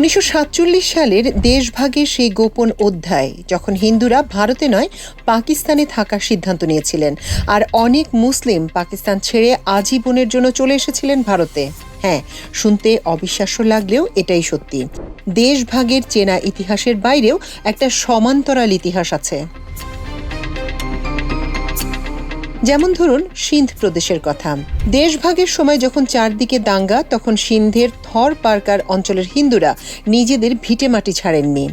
1947 সালের দেশভাগের সেই গোপন অধ্যায়, যখন হিন্দুরা ভারতে নয় পাকিস্তানে থাকার সিদ্ধান্ত নিয়েছিলেন, আর অনেক মুসলিম পাকিস্তান ছেড়ে আজীবনের জন্য চলে এসেছিলেন ভারতে। হ্যাঁ, শুনতে অবিশ্বাস্য লাগলেও এটাই সত্যি। দেশভাগের চেনা ইতিহাসের বাইরেও একটা সমান্তরাল ইতিহাস আছে। যেমন ধরুন সিন্ধ প্রদেশের কথা। দেশভাগের সময় যখন চারদিকে দাঙ্গা, তখন সিন্ধের থর পার্কার অঞ্চলের হিন্দুরা নিজেদের ভিটেমাটি ছাড়েননি।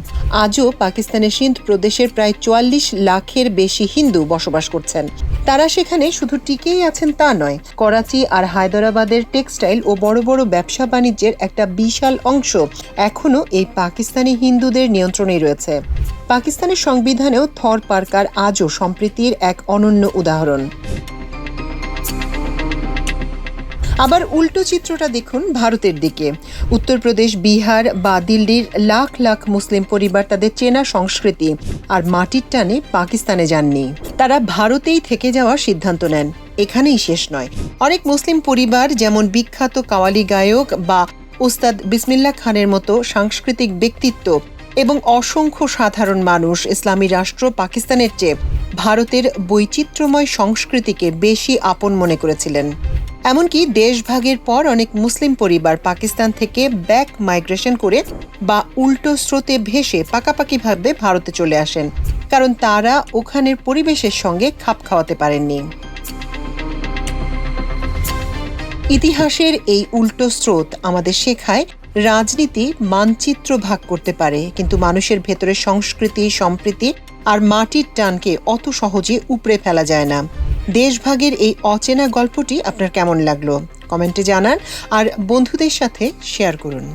আজও পাকিস্তানের সিন্ধ প্রদেশের প্রায় 44 লাখের বেশি হিন্দু বসবাস করছেন। তারা সেখানে শুধু টিকেই আছেন তা নয়, করাচি আর হায়দরাবাদের টেক্সটাইল ও বড় বড় ব্যবসা বাণিজ্যের একটা বিশাল অংশ এখনও এই পাকিস্তানি হিন্দুদের নিয়ন্ত্রণেই রয়েছে। পাকিস্তানের সংবিধানেও থর পার্কার আজও সম্প্রীতির এক অনন্য উদাহরণ। আবার উল্টো চিত্রটা দেখুন ভারতের দিকে। উত্তরপ্রদেশ, বিহার বা দিল্লির লাখ লাখ মুসলিম পরিবার তাদের চেনা সংস্কৃতি আর মাটির টানে পাকিস্তানে যাননি। তারা ভারতেই থেকে যাওয়ার সিদ্ধান্ত নেন। এখানেই শেষ নয়। অনেক মুসলিম পরিবার, যেমন বিখ্যাত কাওয়ালি গায়ক বা উস্তাদ বিসমিল্লাহ খানের মতো সাংস্কৃতিক ব্যক্তিত্ব এবং অসংখ্য সাধারণ মানুষ, ইসলামী রাষ্ট্র পাকিস্তানের চেয়ে ভারতের বৈচিত্র্যময় সংস্কৃতিকে বেশি আপন মনে করেছিলেন। এমনকি দেশভাগের পর অনেক মুসলিম পরিবার পাকিস্তান থেকে ব্যাক মাইগ্রেশন করে বা উল্টো স্রোতে ভেসে পাকাপাকিভাবে ভারতে চলে আসেন, কারণ তারা ওখানের পরিবেশের সঙ্গে খাপ খাওয়াতে পারেননি। ইতিহাসের এই উল্টো স্রোত আমাদের শেখায়, রাজনীতি মানচিত্র ভাগ করতে পারে, কিন্তু মানুষের ভেতরে সংস্কৃতি, সম্প্রীতি আর মাটির টানকে অত সহজে উপড়ে ফেলা যায় না। দেশভাগের এই অচেনা গল্পটি আপনার কেমন লাগলো কমেন্টে জানান আর বন্ধুদের সাথে শেয়ার করুন।